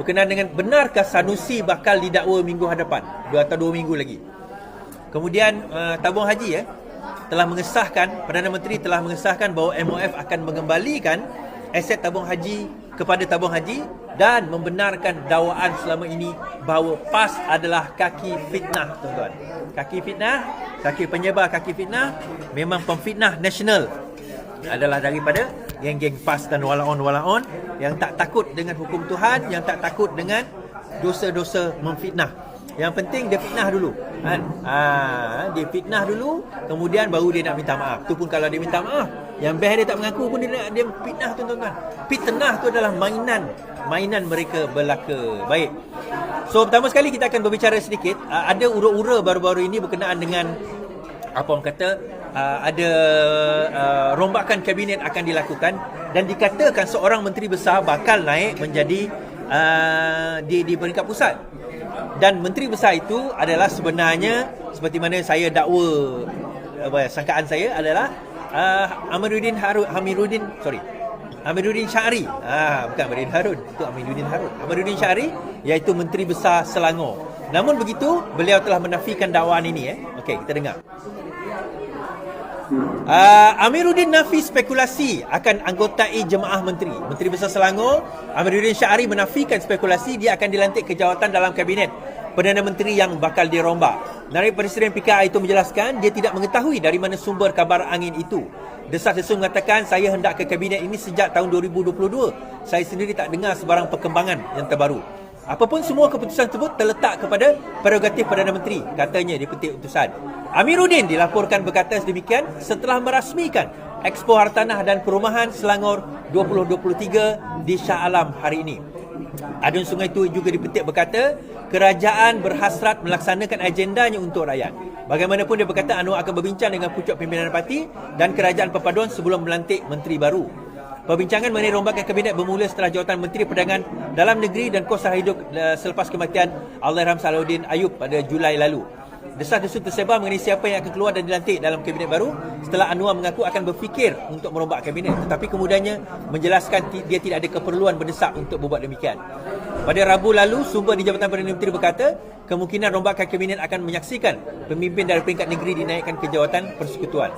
berkenaan dengan benarkah Sanusi bakal didakwa minggu hadapan, 2 minggu lagi. Kemudian tabung haji telah mengesahkan, Perdana Menteri telah mengesahkan bahawa MOF akan mengembalikan aset tabung haji kepada tabung haji dan membenarkan dakwaan selama ini bahawa PAS adalah kaki fitnah, tuan-tuan. Kaki fitnah, kaki penyebar kaki fitnah, memang pemfitnah nasional adalah daripada geng-geng PAS dan walaon-walaon yang tak takut dengan hukum Tuhan, yang tak takut dengan dosa-dosa memfitnah. Yang penting dia fitnah dulu kan? Dia fitnah dulu, kemudian baru dia nak minta maaf. Tu pun kalau dia minta maaf, yang best dia tak mengaku pun dia fitnah, tuan-tuan. Fitnah tu adalah mainan mereka belaka. Baik. So pertama sekali kita akan berbicara sedikit, ada ura-ura baru-baru ini berkenaan dengan apa orang kata, ada rombakan kabinet akan dilakukan dan dikatakan seorang menteri besar bakal naik menjadi di peringkat pusat. Dan menteri besar itu adalah sebenarnya seperti mana saya dakwa, sangkaan saya adalah Amiruddin Syari. Bukan Amiruddin Harun, itu Amiruddin Harun. Amiruddin Syari iaitu menteri besar Selangor. Namun begitu, beliau telah menafikan dakwaan ini. Okey, kita dengar. Amiruddin nafi spekulasi akan anggotai jemaah menteri. Menteri Besar Selangor Amiruddin Syari menafikan spekulasi dia akan dilantik ke jawatan dalam kabinet Perdana Menteri yang bakal dirombak. Naib Presiden PKR itu menjelaskan dia tidak mengetahui dari mana sumber kabar angin itu. Desas-desus mengatakan saya hendak ke kabinet ini sejak tahun 2022. Saya sendiri tak dengar sebarang perkembangan yang terbaru. Apapun semua keputusan tersebut terletak kepada prerogatif Perdana Menteri, katanya di petik utusan. Amiruddin dilaporkan berkata sedemikian setelah merasmikan Expo Hartanah dan Perumahan Selangor 2023 di Shah Alam hari ini. Adun Sungai itu juga dipetik berkata, kerajaan berhasrat melaksanakan agendanya untuk rakyat. Bagaimanapun dia berkata Anwar akan berbincang dengan pucuk pimpinan parti dan kerajaan perpaduan sebelum melantik menteri baru. Perbincangan mengenai rombakan kabinet bermula setelah jawatan Menteri Perdagangan Dalam Negeri dan Kos Sara Hidup selepas kematian Allahyarham Salahuddin Ayub pada Julai lalu. Desas-desus tersebar mengenai siapa yang akan keluar dan dilantik dalam kabinet baru setelah Anwar mengaku akan berfikir untuk merombak kabinet, tetapi kemudiannya menjelaskan dia tidak ada keperluan mendesak untuk berbuat demikian. Pada Rabu lalu, sumber di Jabatan Perdana Menteri berkata kemungkinan rombakan kabinet akan menyaksikan pemimpin dari peringkat negeri dinaikkan ke jawatan persekutuan.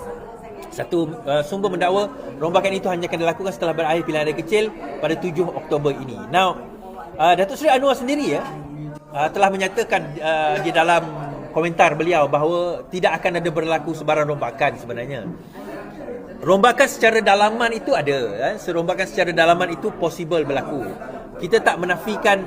Satu sumber mendakwa rombakan itu hanya akan dilakukan setelah berakhir pilihan raya kecil pada 7 Oktober ini. Now, Datuk Seri Anwar sendiri telah menyatakan di dalam komentar beliau bahawa tidak akan ada berlaku sebarang rombakan sebenarnya. Rombakan secara dalaman itu ada, serombakan secara dalaman itu possible berlaku. Kita tak menafikan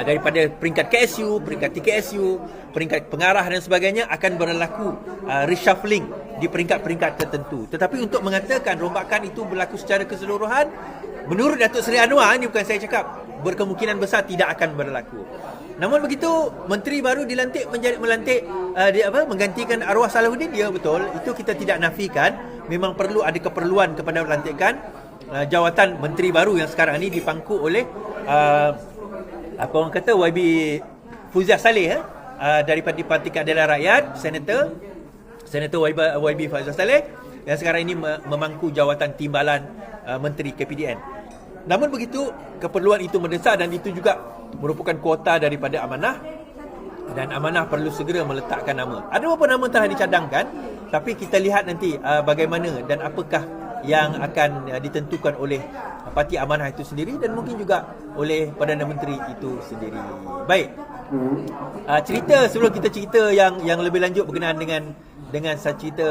daripada peringkat KSU, peringkat TKSU, peringkat pengarah dan sebagainya akan berlaku reshuffling di peringkat-peringkat tertentu. Tetapi untuk mengatakan rombakan itu berlaku secara keseluruhan, menurut Datuk Seri Anwar, ini bukan saya cakap, berkemungkinan besar tidak akan berlaku. Namun begitu, menteri baru dilantik menggantikan arwah Salahuddin, ya betul, itu kita tidak nafikan. Memang perlu ada keperluan kepada melantikkan jawatan menteri baru yang sekarang ini dipangku oleh apa orang kata YB Fuzia Saleh daripada Parti Keadilan Rakyat, Senator YB Fuzia Saleh yang sekarang ini memangku jawatan timbalan Menteri KPDN. Namun begitu, keperluan itu mendesak dan itu juga merupakan kuota daripada amanah dan amanah perlu segera meletakkan nama. Ada beberapa nama telah dicadangkan, tapi kita lihat nanti bagaimana dan apakah yang akan ditentukan oleh Parti Amanah itu sendiri dan mungkin juga oleh Perdana Menteri itu sendiri. Baik. Cerita sebelum kita cerita yang lebih lanjut berkenaan dengan cerita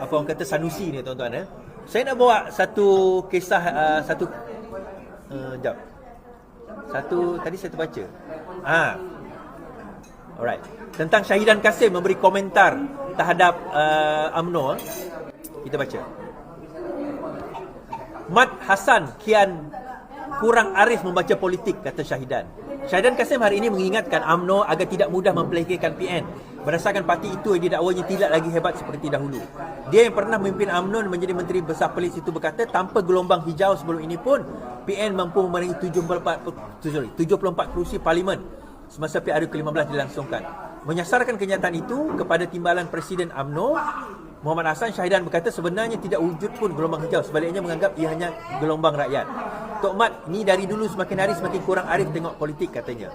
apa orang kata Sanusi ni, tuan-tuan. Saya nak bawa satu kisah tadi saya terbaca. Alright. Tentang Syahidan Kasim memberi komentar terhadap UMNO. Kita baca. Mat Hassan kian kurang arif membaca politik, kata Syahidan. Syahidan Kasim hari ini mengingatkan UMNO agar tidak mudah mempelikirkan PN berdasarkan parti itu yang didakwanya tidak lagi hebat seperti dahulu. Dia yang pernah memimpin UMNO dan menjadi Menteri Besar Polis itu berkata tanpa gelombang hijau sebelum ini pun PN mampu memenangi 74 kerusi parlimen semasa PRU ke-15 dilangsungkan. Menyasarkan kenyataan itu kepada timbalan Presiden UMNO Muhammad Hassan Syahidan berkata sebenarnya tidak wujud pun gelombang hijau, sebaliknya menganggap ia hanya gelombang rakyat. Tok Mat ni dari dulu semakin hari semakin kurang arif tengok politik, katanya.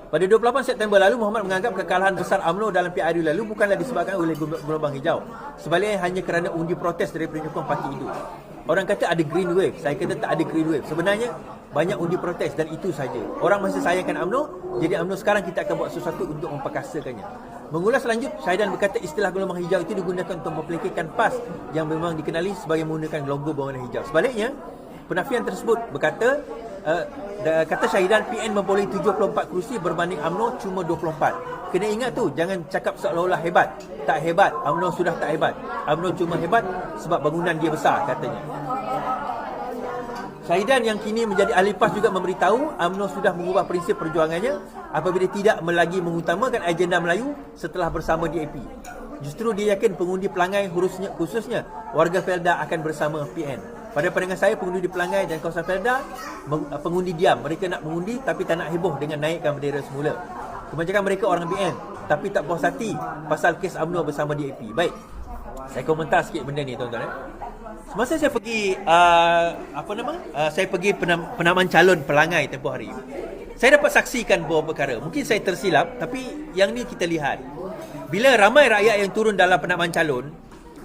Pada 28 September lalu, Muhammad menganggap kekalahan besar UMNO dalam PRU lalu bukanlah disebabkan oleh gelombang hijau, sebaliknya hanya kerana undi protes dari penyokong parti itu. Orang kata ada green wave, saya kata tak ada green wave. Sebenarnya banyak undi protes dan itu saja. Orang masih sayangkan UMNO, jadi UMNO sekarang kita akan buat sesuatu untuk memperkasakannya. Mengulas lanjut, Syahidan berkata istilah gelombang hijau itu digunakan untuk memperlekehkan PAS yang memang dikenali sebagai menggunakan logo berwarna hijau. Sebaliknya, penafian tersebut berkata kata Syahidan PN memperoleh 74 kerusi berbanding UMNO cuma 24. Kena ingat tu, jangan cakap seolah-olah hebat. Tak hebat, UMNO sudah tak hebat. UMNO cuma hebat sebab bangunan dia besar, katanya. Syahidan yang kini menjadi ahli PAS juga memberitahu UMNO sudah mengubah prinsip perjuangannya apabila tidak lagi mengutamakan agenda Melayu setelah bersama DAP. Justru dia yakin pengundi pelangai khususnya warga Felda akan bersama PN. Pada pandangan saya, pengundi di Pelangai dan kawasan Felda, pengundi diam. Mereka nak mengundi tapi tak nak heboh dengan naikkan bendera semula. Kebanyakan mereka orang BN tapi tak puas hati pasal kes UMNO bersama DAP. Baik, saya komentar sikit benda ni, tuan-tuan. Semasa saya pergi saya pergi penamaan calon Pelangai tempoh hari, saya dapat saksikan beberapa perkara. Mungkin saya tersilap, tapi yang ni kita lihat. Bila ramai rakyat yang turun dalam penamaan calon,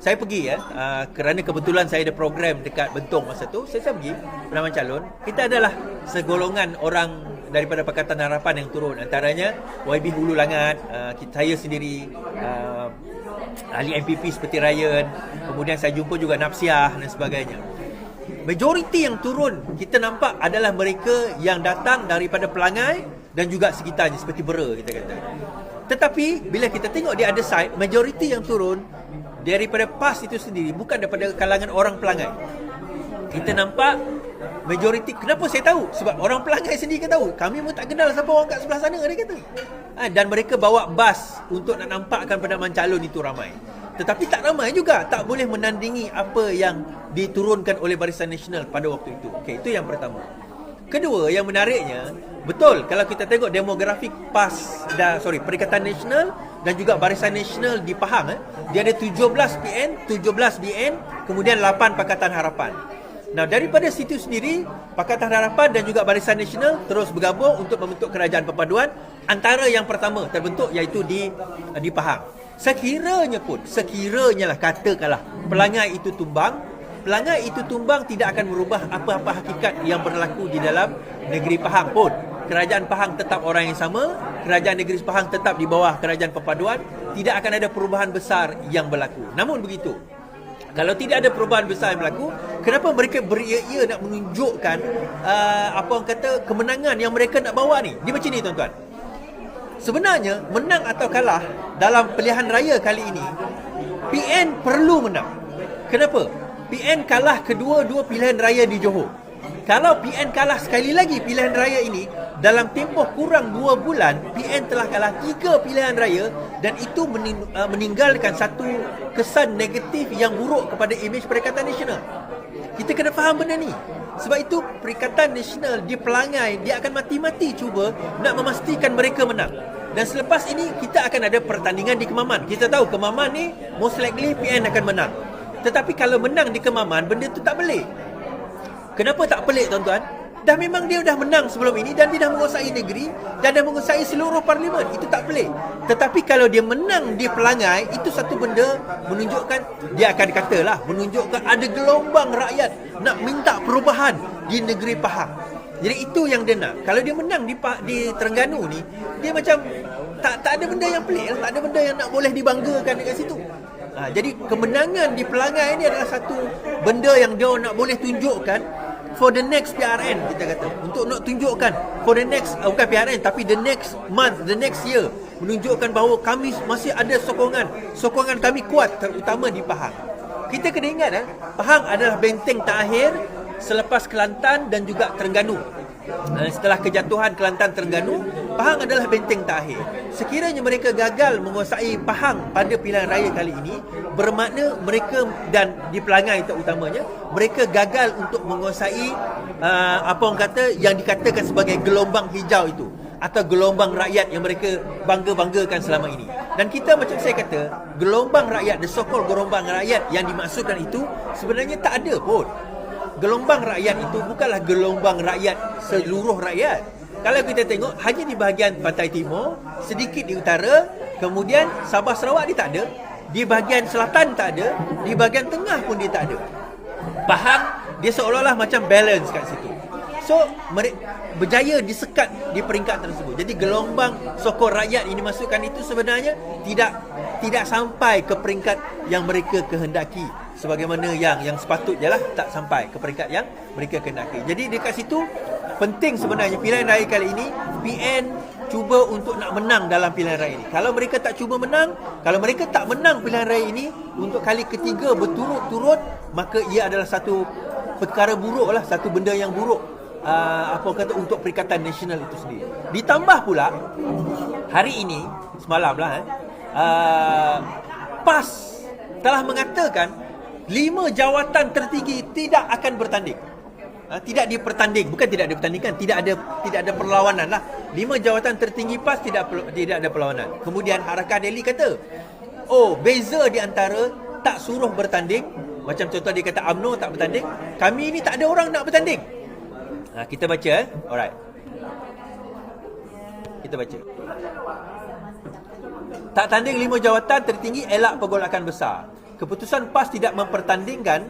saya pergi kerana kebetulan saya ada program dekat Bentong masa tu, saya pergi penamaan calon. Kita adalah segolongan orang daripada Pakatan Harapan yang turun, antaranya YB Hulu Langat, saya sendiri, ahli MPP seperti Ryan, kemudian saya jumpa juga Napsiah dan sebagainya. Majoriti yang turun kita nampak adalah mereka yang datang daripada Pelangai dan juga sekitarnya, seperti Bera kita kata. Tetapi bila kita tengok di other side, majoriti yang turun daripada PAS itu sendiri bukan daripada kalangan orang Pelangai. Kita nampak majoriti. Kenapa saya tahu? Sebab orang Pelangai sendiri tahu. Kami pun tak kenal siapa orang kat sebelah sana, dia kata. Dan mereka bawa bas untuk nak nampakkan penamaan calon itu ramai. Tetapi tak ramai juga, tak boleh menandingi apa yang diturunkan oleh Barisan Nasional pada waktu itu. Okey, itu yang pertama. Kedua, yang menariknya, betul kalau kita tengok demografik PAS Perikatan Nasional dan juga Barisan Nasional di Pahang, dia ada 17 PN, 17 BN, kemudian 8 Pakatan Harapan. Nah, daripada situ sendiri, Pakatan Harapan dan juga Barisan Nasional terus bergabung untuk membentuk kerajaan perpaduan. Antara yang pertama terbentuk iaitu di Pahang. Sekiranya lah katakanlah Pelangai itu tumbang tidak akan merubah apa-apa hakikat yang berlaku di dalam negeri Pahang pun. Kerajaan Pahang tetap orang yang sama, kerajaan negeri Pahang tetap di bawah kerajaan perpaduan, tidak akan ada perubahan besar yang berlaku. Namun begitu, kalau tidak ada perubahan besar yang berlaku, kenapa mereka beria-ia nak menunjukkan kemenangan yang mereka nak bawa ni? Dia macam ni, tuan-tuan. Sebenarnya menang atau kalah dalam pilihan raya kali ini, PN perlu menang. Kenapa? PN kalah kedua-dua pilihan raya di Johor. Kalau PN kalah sekali lagi pilihan raya ini, dalam tempoh kurang 2 bulan, PN telah kalah 3 pilihan raya dan itu meninggalkan satu kesan negatif yang buruk kepada imej Perikatan Nasional. Kita kena faham benda ni. Sebab itu Perikatan Nasional di Pelangai, dia akan mati-mati cuba nak memastikan mereka menang. Dan selepas ini kita akan ada pertandingan di Kemaman. Kita tahu Kemaman ni most likely PN akan menang. Tetapi kalau menang di Kemaman, benda tu tak pelik. Kenapa tak pelik, tuan-tuan? Dah memang dia dah menang sebelum ini dan dia dah menguasai negeri dan dah menguasai seluruh parlimen. Itu tak pelik. Tetapi kalau dia menang di Pelangai, itu satu benda menunjukkan, dia akan katalah, menunjukkan ada gelombang rakyat nak minta perubahan di negeri Pahang. Jadi itu yang dia nak. Kalau dia menang di Terengganu ni, dia macam tak ada benda yang pelik lah. Tak ada benda yang nak boleh dibanggakan dekat situ. Jadi kemenangan di Pelangai ni adalah satu benda yang dia nak boleh tunjukkan for the next PRN, kita kata. Untuk nak tunjukkan for the next, bukan PRN tapi the next month, the next year, menunjukkan bahawa kami masih ada sokongan kami kuat, terutama di Pahang. Kita kena ingat Pahang adalah benteng terakhir selepas Kelantan dan juga Terengganu. Setelah kejatuhan Kelantan Terengganu, Pahang adalah benteng terakhir. Sekiranya mereka gagal menguasai Pahang pada pilihan raya kali ini, bermakna mereka, dan di Pelangai terutamanya, mereka gagal untuk menguasai yang dikatakan sebagai gelombang hijau itu. atau gelombang rakyat yang mereka bangga-banggakan selama ini. Dan kita macam saya kata, gelombang rakyat, the so-called gelombang rakyat yang dimaksudkan itu sebenarnya tak ada pun. Gelombang rakyat itu bukanlah gelombang rakyat seluruh rakyat. Kalau kita tengok, hanya di bahagian pantai timur, sedikit di utara, kemudian Sabah Sarawak dia tak ada, di bahagian selatan tak ada, di bahagian tengah pun dia tak ada. Faham? Dia seolah-olah macam balance kat situ. So, berjaya disekat di peringkat tersebut. Jadi gelombang sokong rakyat ini masukkan itu sebenarnya tidak sampai ke peringkat yang mereka kehendaki, sebagaimana yang sepatutnya lah tak sampai ke peringkat yang mereka kehendaki. Jadi dekat situ penting sebenarnya pilihan raya kali ini PN cuba untuk nak menang dalam pilihan raya ini. Kalau mereka tak cuba menang, kalau mereka tak menang pilihan raya ini untuk kali ketiga berturut-turut, maka ia adalah satu perkara buruk lah, satu benda yang buruk untuk Perikatan Nasional itu sendiri. Ditambah pula hari ini semalam lah PAS telah mengatakan 5 jawatan tertinggi tidak akan bertanding. Tidak dipertanding, bukan tidak dipertandingkan, tidak ada perlawanan lah. 5 jawatan tertinggi PAS tidak ada perlawanan. Kemudian Harakah Delhi kata, beza di antara tak suruh bertanding, macam contoh dia kata UMNO tak bertanding, kami ni tak ada orang nak bertanding. Kita baca alright. Kita baca. Tak tanding 5 jawatan tertinggi, elak pergolakan besar. Keputusan PAS tidak mempertandingkan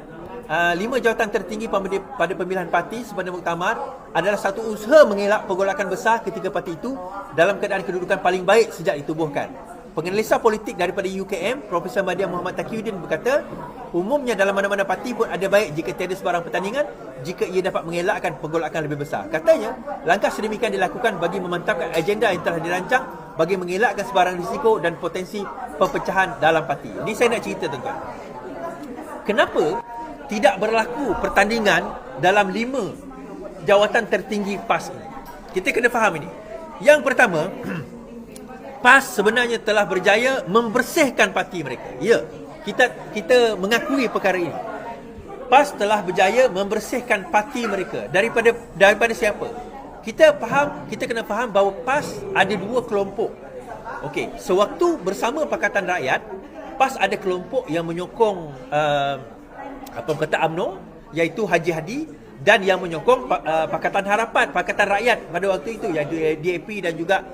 5 jawatan tertinggi pada pemilihan parti sempena muktamar adalah satu usaha mengelak pergolakan besar ketika parti itu dalam keadaan kedudukan paling baik sejak ditubuhkan. Penganalisa politik daripada UKM, Profesor Madya Muhammad Taqiyuddin berkata, umumnya dalam mana-mana parti pun ada baik jika tiada sebarang pertandingan jika ia dapat mengelakkan pergolakan lebih besar. Katanya, langkah sedemikian dilakukan bagi memantapkan agenda yang telah dirancang bagi mengelakkan sebarang risiko dan potensi perpecahan dalam parti. Ini saya nak cerita tuan-tuan. Kenapa tidak berlaku pertandingan dalam 5 jawatan tertinggi PAS ini? Kita kena faham ini. Yang pertama, PAS sebenarnya telah berjaya membersihkan parti mereka. Ya, kita mengakui perkara ini. PAS telah berjaya membersihkan parti mereka daripada siapa? Kita kena faham bahawa PAS ada 2 kelompok. Okey, sewaktu bersama Pakatan Rakyat, PAS ada kelompok yang menyokong UMNO, iaitu Haji Hadi, dan yang menyokong Pakatan Harapan, Pakatan Rakyat pada waktu itu, iaitu DAP dan juga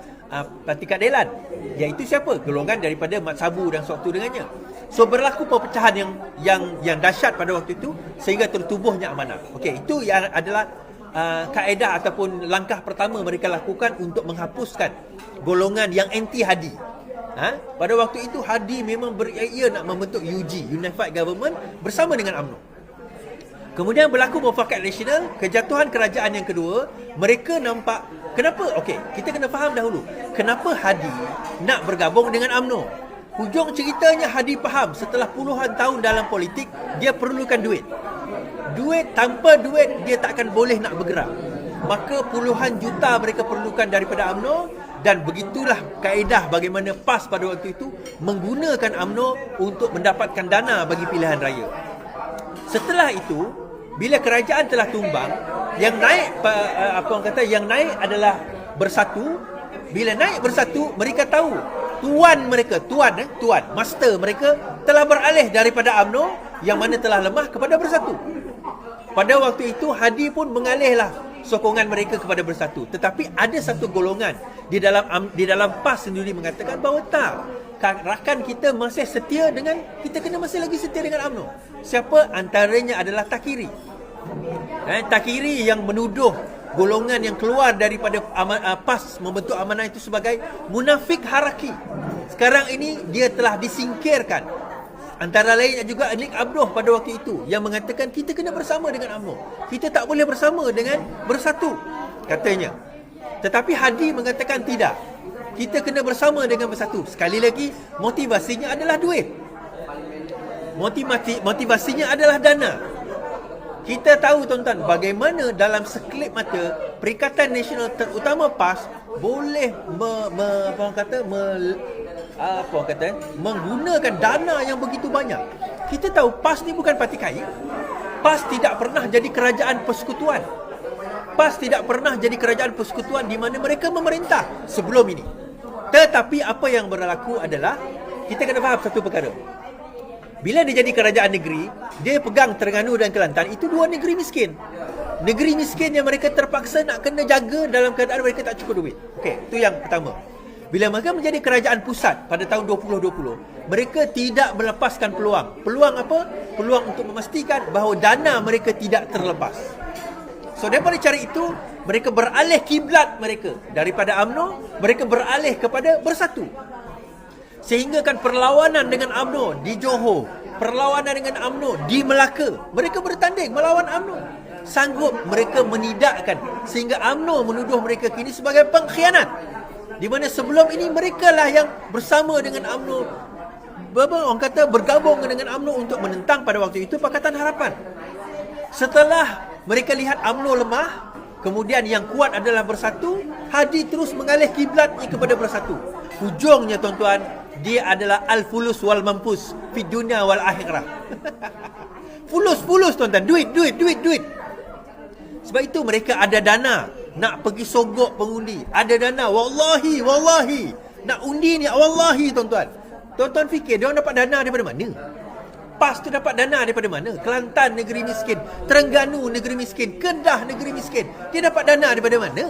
Parti Keadilan, iaitu siapa? Golongan daripada Mat Sabu dan sewaktu dengannya. So berlaku perpecahan yang dahsyat pada waktu itu sehingga tertubuhnya amanah. Okey, itu yang adalah kaedah ataupun langkah pertama mereka lakukan untuk menghapuskan golongan yang anti Hadi. Pada waktu itu Hadi memang ia nak membentuk UG, Unified Government, bersama dengan UMNO. Kemudian berlaku mufakat nasional, kejatuhan kerajaan yang kedua, mereka nampak kenapa? Okey, kita kena faham dahulu. Kenapa Hadi nak bergabung dengan UMNO? Hujung ceritanya Hadi faham setelah puluhan tahun dalam politik, dia perlukan duit. Tanpa duit dia takkan boleh nak bergerak. Maka puluhan juta mereka perlukan daripada UMNO, dan begitulah kaedah bagaimana PAS pada waktu itu menggunakan UMNO untuk mendapatkan dana bagi pilihan raya. Setelah itu, bila kerajaan telah tumbang, yang naik yang naik adalah Bersatu. Bila naik Bersatu, mereka tahu tuan master mereka telah beralih daripada UMNO yang mana telah lemah kepada Bersatu. Pada waktu itu Hadi pun mengalihlah sokongan mereka kepada Bersatu. Tetapi ada satu golongan di dalam PAS sendiri mengatakan bahawa tak, rakan kita masih setia dengan, kita kena masih lagi setia dengan UMNO. Siapa? Antaranya adalah Takiri. Takiri yang menuduh golongan yang keluar daripada PAS membentuk amanah itu sebagai munafik haraki. Sekarang ini dia telah disingkirkan. Antara lain juga Nik Abdoh pada waktu itu yang mengatakan kita kena bersama dengan UMNO, kita tak boleh bersama dengan Bersatu, katanya. Tetapi Hadi mengatakan tidak, kita kena bersama dengan Bersatu. Sekali lagi, motivasinya adalah duit, motivasinya adalah dana. Kita tahu tuan-tuan bagaimana dalam sekelip mata Perikatan Nasional terutama PAS boleh menggunakan dana yang begitu banyak. Kita tahu PAS ni bukan parti kaya. PAS tidak pernah jadi kerajaan persekutuan. PAS tidak pernah jadi kerajaan persekutuan di mana mereka memerintah sebelum ini. Tetapi apa yang berlaku adalah, kita kena faham satu perkara. Bila dia jadi kerajaan negeri, dia pegang Terengganu dan Kelantan, itu dua negeri miskin. Negeri miskin yang mereka terpaksa nak kena jaga dalam keadaan mereka tak cukup duit. Okey, itu yang pertama. Bila mereka menjadi kerajaan pusat pada tahun 2020, mereka tidak melepaskan peluang. Peluang apa? Peluang untuk memastikan bahawa dana mereka tidak terlepas. So, daripada cara itu, mereka beralih kiblat mereka. Daripada UMNO, mereka beralih kepada Bersatu. Sehingga kan perlawanan dengan UMNO di Johor, perlawanan dengan UMNO di Melaka, mereka bertanding melawan UMNO. Sanggup mereka menidakkan sehingga UMNO menuduh mereka kini sebagai pengkhianat. Di mana sebelum ini mereka lah yang bersama dengan UMNO, orang kata bergabung dengan UMNO untuk menentang pada waktu itu Pakatan Harapan. Setelah mereka lihat UMNO lemah, kemudian yang kuat adalah Bersatu, Hadi terus mengalih kiblatnya kepada Bersatu. Hujungnya tuan-tuan, dia adalah al-fulus wal mampus fi dunya wal akhirah. Fulus tuan-tuan, duit. Sebab itu mereka ada dana nak pergi sogok pengundi. Ada dana, wallahi nak undi ni, wallahi tuan-tuan. Tuan-tuan fikir dia orang dapat dana daripada mana? PAS tu dapat dana daripada mana? Kelantan negeri miskin, Terengganu negeri miskin, Kedah negeri miskin. Dia dapat dana daripada mana?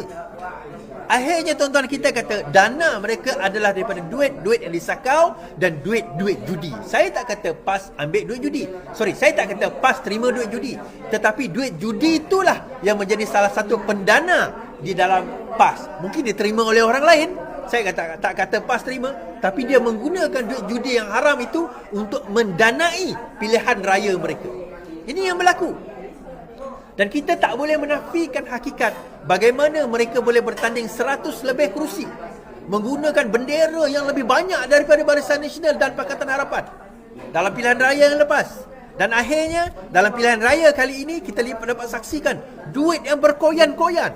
Akhirnya tuan-tuan, kita kata dana mereka adalah daripada duit yang disakau dan duit judi. Saya tak kata PAS ambil duit judi. Saya tak kata PAS terima duit judi. Tetapi duit judi itulah yang menjadi salah satu pendana di dalam PAS. Mungkin diterima oleh orang lain. Saya tak kata PAS terima, tapi dia menggunakan duit judi yang haram itu untuk mendanai pilihan raya mereka. Ini yang berlaku. Dan kita tak boleh menafikan hakikat bagaimana mereka boleh bertanding 100 lebih kerusi, menggunakan bendera yang lebih banyak daripada Barisan Nasional dan Pakatan Harapan dalam pilihan raya yang lepas. Dan akhirnya dalam pilihan raya kali ini kita dapat saksikan duit yang berkoyan-koyan,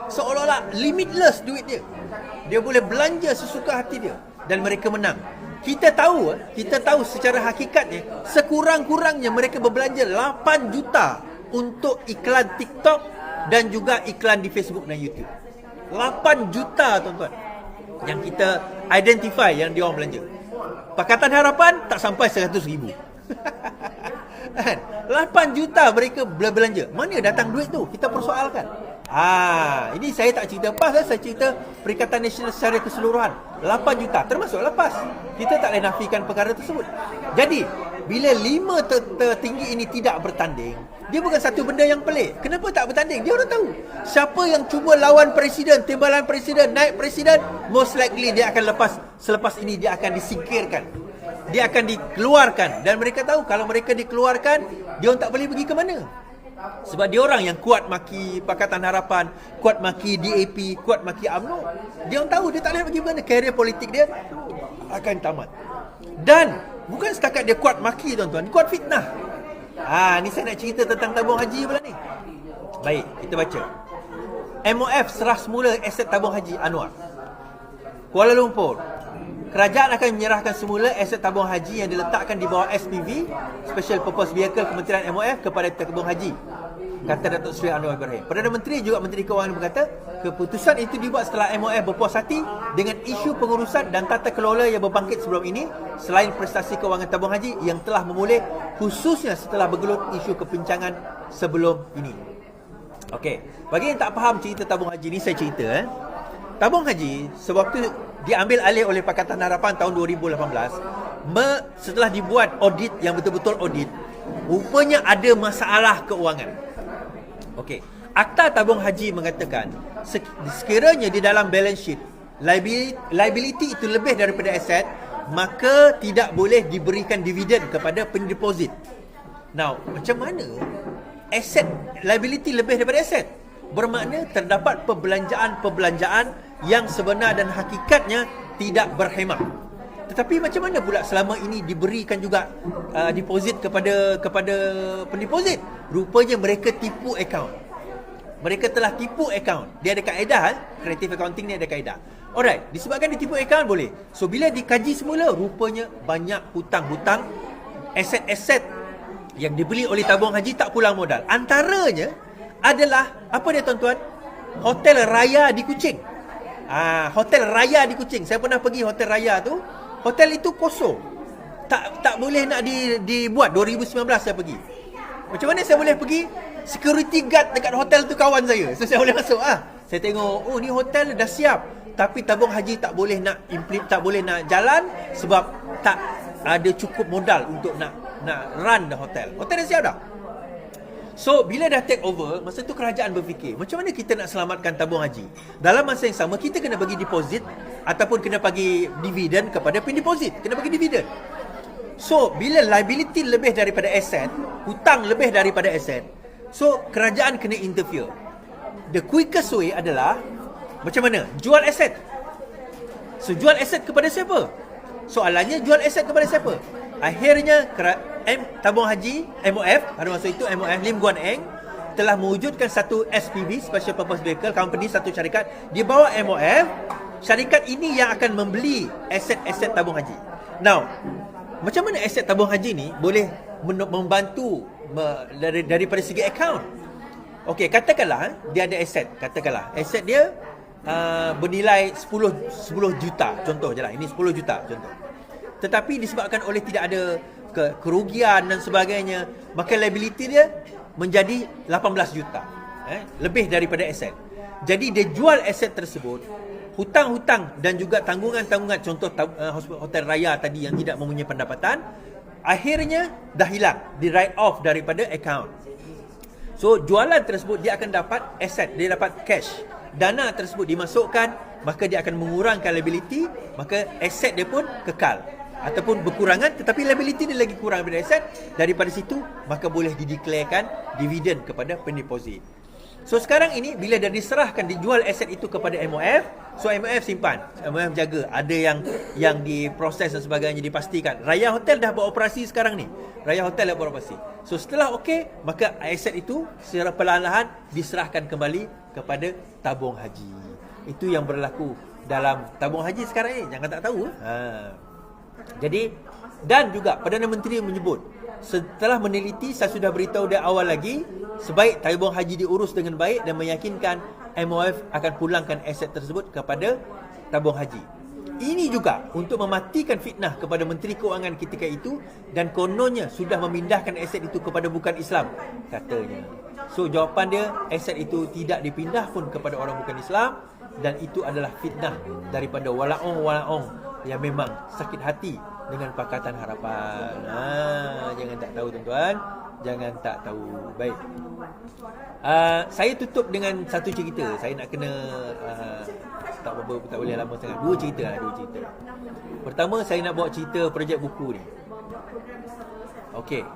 seolah-olah limitless duit dia. Dia boleh belanja sesuka hati dia dan mereka menang. Kita tahu secara hakikatnya sekurang-kurangnya mereka berbelanja 8 juta untuk iklan TikTok dan juga iklan di Facebook dan YouTube. 8 juta tuan-tuan yang kita identify yang dia orang belanja. Pakatan Harapan tak sampai 100,000. 8 juta mereka belanja. Mana datang duit tu? Kita persoalkan. Ini saya tak cerita PAS, saya cerita Perikatan Nasional secara keseluruhan. 8 juta termasuk PAS. Kita tak boleh nafikan perkara tersebut. Jadi, bila 5 tertinggi ini tidak bertanding, dia bukan satu benda yang pelik. Kenapa tak bertanding? Dia orang tahu. Siapa yang cuba lawan presiden, timbalan presiden, naik presiden, most likely dia akan selepas ini dia akan disingkirkan. Dia akan dikeluarkan. Dan mereka tahu kalau mereka dikeluarkan, dia orang tak boleh pergi ke mana. Sebab dia orang yang kuat maki Pakatan Harapan, kuat maki DAP, kuat maki UMNO. Dia orang tahu dia tak boleh pergi mana. Karier politik dia akan tamat. Dan bukan setakat dia kuat maki tuan-tuan, kuat fitnah. Ni saya nak cerita tentang tabung haji pula ni. Baik, kita baca. MOF serah semula aset tabung haji Anwar. Kuala Lumpur. Kerajaan akan menyerahkan semula aset tabung haji yang diletakkan di bawah SPV, Special Purpose Vehicle Kementerian MOF kepada tabung haji, kata Datuk Seri Anwar Ibrahim. Perdana Menteri juga Menteri Kewangan berkata, keputusan itu dibuat setelah MOF berpuas hati dengan isu pengurusan dan tata kelola yang berbangkit sebelum ini, selain prestasi kewangan tabung haji yang telah memulih, khususnya setelah bergelut isu kepincangan sebelum ini. Okey, bagi yang tak faham cerita tabung haji ni, saya cerita. Tabung haji sewaktu diambil alih oleh Pakatan Harapan tahun 2018, setelah dibuat audit yang betul-betul audit, rupanya ada masalah keuangan. Okey, Akta Tabung Haji mengatakan sekiranya di dalam balance sheet liability itu lebih daripada aset, maka tidak boleh diberikan dividen kepada pendeposit. Now, macam mana aset liability lebih daripada aset? Bermakna terdapat perbelanjaan yang sebenar dan hakikatnya tidak berhemah. Tetapi macam mana pula selama ini diberikan juga deposit kepada pendeposit? Rupanya mereka tipu akaun. Mereka telah tipu akaun. Dia ada kaedah, creative accounting ni ada kaedah. Alright, disebabkan ditipu akaun boleh. So bila dikaji semula, rupanya banyak hutang-hutang, aset-aset yang dibeli oleh tabung haji tak pulang modal. Antaranya adalah apa dia tuan-tuan? Hotel Raya di Kuching. Hotel Raya di Kuching. Saya pernah pergi Hotel Raya tu. Hotel itu kosong. Tak boleh nak dibuat. 2019 saya pergi. Macam mana saya boleh pergi? Security guard dekat hotel tu kawan saya. So saya boleh masuk. Saya tengok, oh ni hotel dah siap. Tapi tabung haji tak boleh nak jalan sebab tak ada cukup modal untuk nak run the hotel. Hotel dah siap dah. So bila dah take over, masa tu kerajaan berfikir, macam mana kita nak selamatkan tabung haji? Dalam masa yang sama, kita kena bagi deposit ataupun kena bagi dividen kepada pendeposit. Kena bagi dividen. So bila liability lebih daripada aset, hutang lebih daripada aset, so kerajaan kena interfere. The quickest way adalah macam mana? Jual aset. So jual aset kepada siapa? Soalannya jual aset kepada siapa? Akhirnya tabung haji MOF, pada masa itu MOF Lim Guan Eng telah mewujudkan satu SPV, Special Purpose Vehicle Company, satu syarikat. Dia bawa MOF. Syarikat ini yang akan membeli aset-aset tabung haji. Now, macam mana aset tabung haji ni boleh membantu daripada segi akaun? Okey, katakanlah dia ada aset. Katakanlah aset dia bernilai 10 juta. Contoh je lah. Ini 10 juta contoh. Tetapi disebabkan oleh tidak ada kerugian dan sebagainya, maka liability dia menjadi 18 juta. Lebih daripada aset. Jadi dia jual aset tersebut, hutang-hutang dan juga tanggungan-tanggungan, contoh hotel raya tadi yang tidak mempunyai pendapatan, akhirnya dah hilang, di write off daripada account. So jualan tersebut dia akan dapat aset, dia dapat cash. Dana tersebut dimasukkan, maka dia akan mengurangkan liability, maka aset dia pun kekal ataupun berkurangan, tetapi liability dia lagi kurang daripada aset. Daripada situ maka boleh dideklarkan dividen kepada pendeposit. So sekarang ini bila dah diserahkan, dijual aset itu kepada MOF, so MOF simpan, MOF jaga, ada yang diproses dan sebagainya, dipastikan. Raya Hotel dah beroperasi sekarang ni. Raya Hotel dah beroperasi. So setelah okey, maka aset itu secara perlahan-lahan diserahkan kembali kepada tabung haji. Itu yang berlaku dalam tabung haji sekarang ni. Jangan tak tahu. Jadi, dan juga Perdana Menteri menyebut, setelah meneliti, saya sudah beritahu dari awal lagi, sebaik tabung haji diurus dengan baik dan meyakinkan MOF akan pulangkan aset tersebut kepada tabung haji. Ini juga untuk mematikan fitnah kepada Menteri Keuangan ketika itu, dan kononnya sudah memindahkan aset itu kepada bukan Islam, katanya. So jawapan dia, aset itu tidak dipindah pun kepada orang bukan Islam, dan itu adalah fitnah daripada walaong-walaong yang memang sakit hati dengan Pakatan Harapan. Jangan tak tahu tuan-tuan, jangan tak tahu. Baik. Saya tutup dengan satu cerita. Saya nak kena tak boleh lama sangat. Dua cerita. Pertama, saya nak bawa cerita projek buku ni. Okey.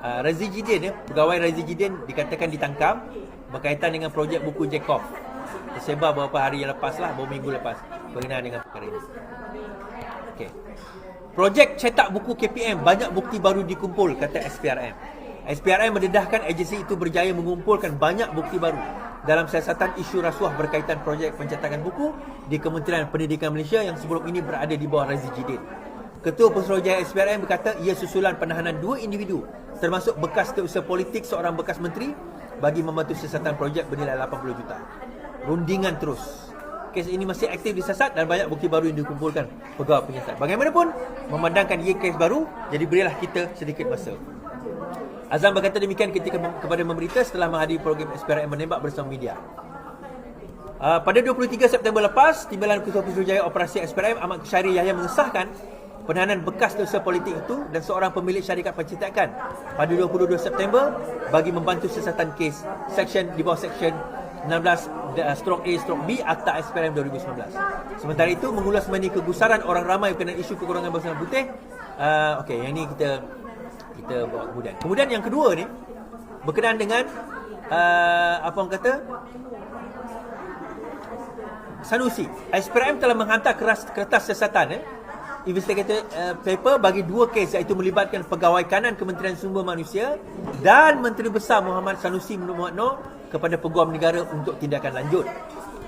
Razi Jidin, pegawai Razi Jidin dikatakan ditangkap berkaitan dengan projek buku Jacob. Tersebar beberapa hari yang lepas lah, beberapa minggu lepas, berkenaan dengan perkara ini. Okey. Projek cetak buku KPM, banyak bukti baru dikumpul, kata SPRM. SPRM mendedahkan agensi itu berjaya mengumpulkan banyak bukti baru dalam siasatan isu rasuah berkaitan projek pencetakan buku di Kementerian Pendidikan Malaysia yang sebelum ini berada di bawah Razi Jidin. Ketua Pesuruhjaya SPRM berkata ia susulan penahanan dua individu termasuk bekas setiausaha politik seorang bekas menteri bagi membantu siasatan projek bernilai 80 juta. Rundingan terus. Kes ini masih aktif disiasat dan banyak bukti baru yang dikumpulkan pegawai penyiasat. Bagaimanapun, memandangkan ia kes baru, jadi berilah kita sedikit masa. Azam berkata demikian ketika kepada memberita setelah menghadiri program SPRM menembak bersama media. Pada 23 September lepas, Timbalan Ketua Pesuruhjaya Operasi SPRM Ahmad Ksyari Yahya mengesahkan penahanan bekas setiausaha politik itu dan seorang pemilik syarikat pencetakan pada 22 September bagi membantu siasatan kes di bawah Seksyen 16/A/B Akta SPRM 2019. Sementara itu, mengulas mengenai kegusaran orang ramai berkenaan isu kekurangan bangsa putih. Okey, yang ini kita bawa kemudian. Kemudian yang kedua ni berkenaan dengan apa orang kata, Sanusi. SPRM telah menghantar kertas siasatan investigator paper bagi dua kes, iaitu melibatkan pegawai kanan Kementerian Sumber Manusia dan Menteri Besar Muhammad Sanusi Muhammad Noor kepada Peguam Negara untuk tindakan lanjut.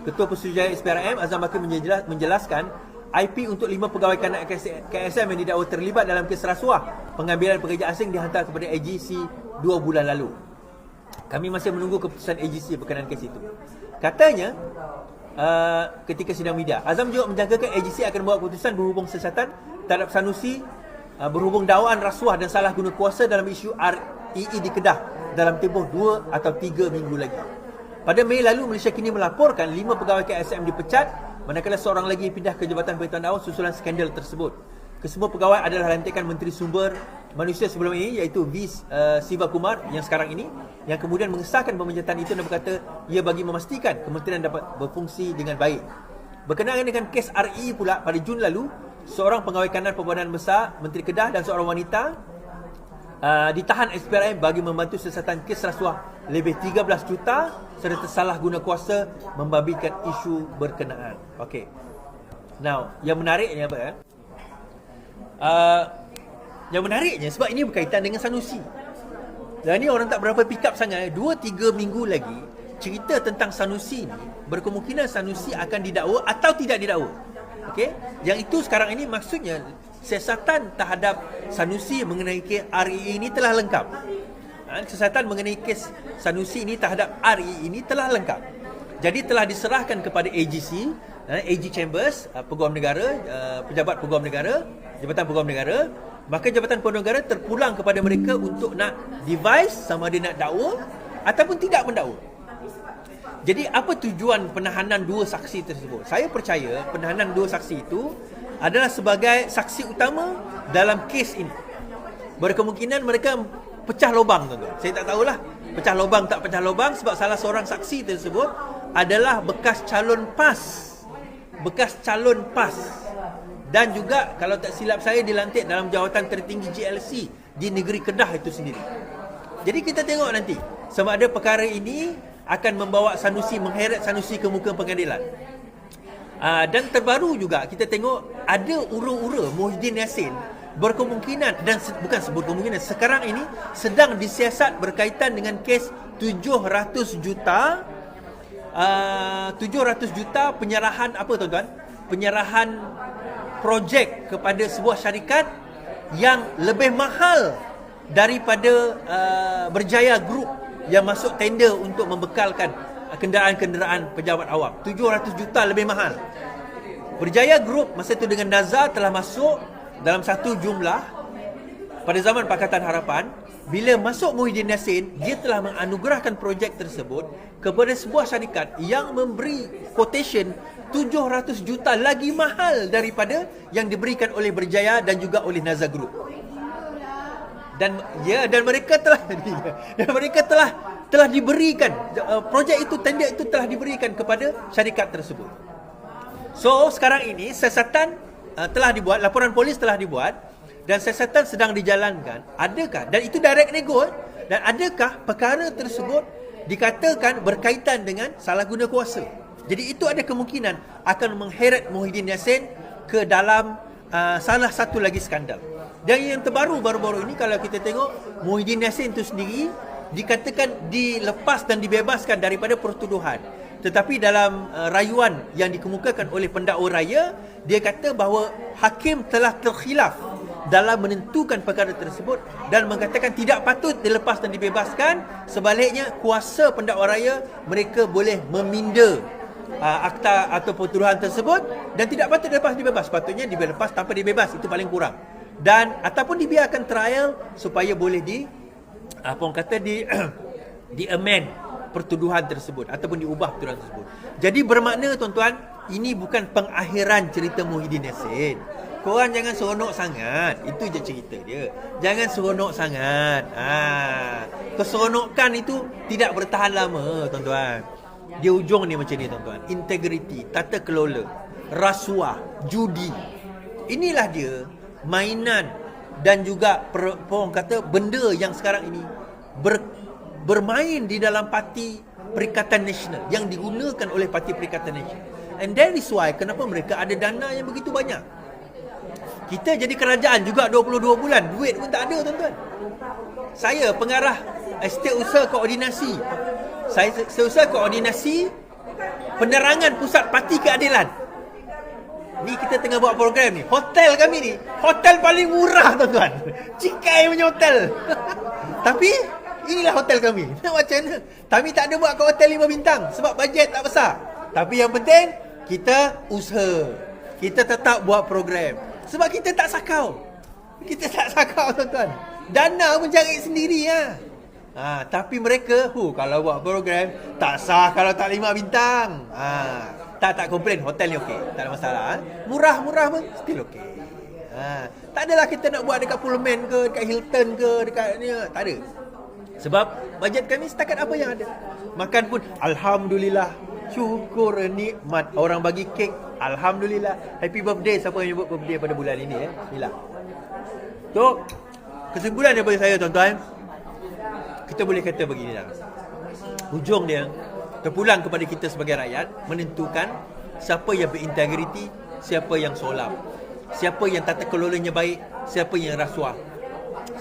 Ketua Pesuruhjaya SPRM Azam Bakri menjelaskan IP untuk 5 pegawai kanan KSM yang didakwa terlibat dalam kes rasuah pengambilan pekerja asing dihantar kepada AGC 2 bulan lalu. Kami masih menunggu keputusan AGC berkenaan kes itu. Katanya ketika sidang media, Azam juga menjangkakan AGC akan membuat keputusan berhubung siasatan terhadap Sanusi berhubung dakwaan rasuah dan salah guna kuasa dalam isu REE di Kedah dalam tempoh 2 atau 3 minggu lagi. Pada Mei lalu, Malaysia Kini melaporkan 5 pegawai KSM dipecat, manakala seorang lagi pindah ke Jabatan Pengetahuan Awam susulan skandal tersebut. Kesemua pegawai adalah lantikan Menteri Sumber Manusia sebelum ini, iaitu V. Siva Kumar yang sekarang ini, yang kemudian mengesahkan pemecatan itu dan berkata ia bagi memastikan kementerian dapat berfungsi dengan baik. Berkenaan dengan kes RE pula, pada Jun lalu, seorang pegawai kanan Perbahanan Besar Menteri Kedah dan seorang wanita ditahan SPRM bagi membantu siasatan kes rasuah lebih 13 juta serta salah guna kuasa membabitkan isu berkenaan. Okey. Now, yang menariknya apa? Yang menariknya sebab ini berkaitan dengan Sanusi. Dan ni orang tak berapa pick up sangat. 2-3 minggu lagi cerita tentang Sanusi ni, berkemungkinan Sanusi akan didakwa atau tidak didakwa. Okey, yang itu sekarang ini maksudnya siasatan terhadap Sanusi mengenai kes REE ini telah lengkap. Siasatan mengenai kes Sanusi ini terhadap REE ini telah lengkap. Jadi telah diserahkan kepada AGC, AG Chambers, Peguam Negara, pejabat Peguam Negara, Jabatan Peguam Negara. Maka Jabatan Peguam Negara terpulang kepada mereka untuk nak devise sama ada nak dakwa ataupun tidak mendakwa. Jadi apa tujuan penahanan dua saksi tersebut? Saya percaya penahanan dua saksi itu adalah sebagai saksi utama dalam kes ini. Berkemungkinan mereka pecah lubang, tuan-tuan. Saya tak tahulah pecah lubang tak pecah lubang sebab salah seorang saksi tersebut adalah bekas calon PAS. Bekas calon PAS. Dan juga kalau tak silap saya dilantik dalam jawatan tertinggi GLC di negeri Kedah itu sendiri. Jadi kita tengok nanti sama ada perkara ini akan membawa Sanusi, mengheret Sanusi ke muka pengadilan. Dan terbaru juga kita tengok ada ura-ura Muhyiddin Yassin berkemungkinan, dan bukan berkemungkinan, sekarang ini sedang disiasat berkaitan dengan kes 700 juta penyerahan apa, tuan-tuan? Penyerahan projek kepada sebuah syarikat yang lebih mahal daripada Berjaya Group yang masuk tender untuk membekalkan kenderaan-kenderaan pejabat awam. 700 juta lebih mahal. Berjaya Group masa itu dengan Nazar telah masuk dalam satu jumlah pada zaman Pakatan Harapan. Bila masuk Muhyiddin Yassin, dia telah menganugerahkan projek tersebut kepada sebuah syarikat yang memberi quotation 700 juta lagi mahal daripada yang diberikan oleh Berjaya dan juga oleh Nazar Group. Dan mereka telah diberikan projek itu, tender itu telah diberikan kepada syarikat tersebut. So sekarang ini siasatan telah dibuat, laporan polis telah dibuat dan siasatan sedang dijalankan. Adakah, dan itu direct nego, dan adakah perkara tersebut dikatakan berkaitan dengan salah guna kuasa? Jadi itu ada kemungkinan akan mengheret Muhyiddin Yassin ke dalam salah satu lagi skandal. Dan yang terbaru baru-baru ini kalau kita tengok, Muhyiddin Yassin itu sendiri dikatakan dilepas dan dibebaskan daripada pertuduhan. Tetapi dalam rayuan yang dikemukakan oleh pendakwa raya, dia kata bahawa hakim telah terkhilaf dalam menentukan perkara tersebut dan mengatakan tidak patut dilepas dan dibebaskan. Sebaliknya, kuasa pendakwa raya mereka boleh meminda akta atau pertuduhan tersebut dan tidak patut dilepas dibebas. Patutnya dilepas tanpa dibebas, itu paling kurang. Dan ataupun dibiarkan trial supaya boleh di amend pertuduhan tersebut ataupun diubah pertuduhan tersebut. Jadi bermakna, tuan-tuan, ini bukan pengakhiran cerita Muhyiddin Yassin. Korang jangan seronok sangat. Itu je cerita dia. Jangan seronok sangat. Keseronokan itu tidak bertahan lama, tuan-tuan. Dia ujung ni macam ni, tuan-tuan. Integriti, tata kelola, rasuah, judi. Inilah dia mainan dan juga orang kata benda yang sekarang ini bermain di dalam Parti Perikatan Nasional, yang digunakan oleh Parti Perikatan Nasional. And that is why kenapa mereka ada dana yang begitu banyak. Kita jadi kerajaan juga 22 bulan, duit pun tak ada, tuan-tuan. Saya pengarah Setiausaha Koordinasi. Saya Setiausaha Koordinasi Penerangan Pusat Parti Keadilan. Ni kita tengah buat program ni. Hotel kami ni, hotel paling murah, tuan-tuan. Cikai punya hotel. Tapi Inilah hotel kami. Nak macam mana? Kami tak ada buat kat hotel 5 bintang sebab bajet tak besar. Tapi yang penting kita usaha. Kita tetap buat program. Sebab kita tak sakau. Kita tak sakau, tuan-tuan. Dana pun cari sendiri lah. Tapi mereka kalau buat program tak sah kalau tak 5 bintang. Tak komplain, hotel ni okey, tak ada masalah. Murah-murah pun still okey. Tak adalah kita nak buat dekat Pullman ke, dekat Hilton ke, dekat ni, tak ada. Sebab bajet kami setakat apa yang ada. Makan pun alhamdulillah, syukur nikmat. Orang bagi kek, alhamdulillah. Happy birthday siapa yang buat birthday pada bulan ini Bismillah. So, kesimpulan daripada saya, tuan-tuan, kita boleh kata beginilah. Hujung dia terpulang kepada kita sebagai rakyat menentukan siapa yang berintegriti, siapa yang solam, siapa yang tata kelolanya baik, siapa yang rasuah,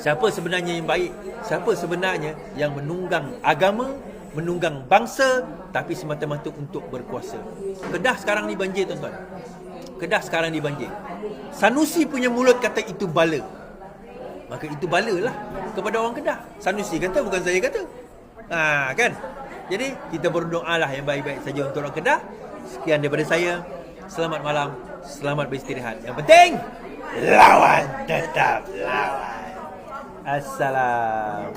siapa sebenarnya yang baik, siapa sebenarnya yang menunggang agama, menunggang bangsa tapi semata-mata untuk berkuasa. Kedah sekarang ni banjir, tuan-tuan. Kedah sekarang ni banjir. Sanusi punya mulut kata itu bala. Maka itu bala lah kepada orang Kedah. Sanusi kata, bukan saya kata. Kan? Jadi kita berdoa lah yang baik-baik saja untuk orang Kedah. Sekian daripada saya. Selamat malam. Selamat beristirahat. Yang penting lawan, tetap lawan. Assalam.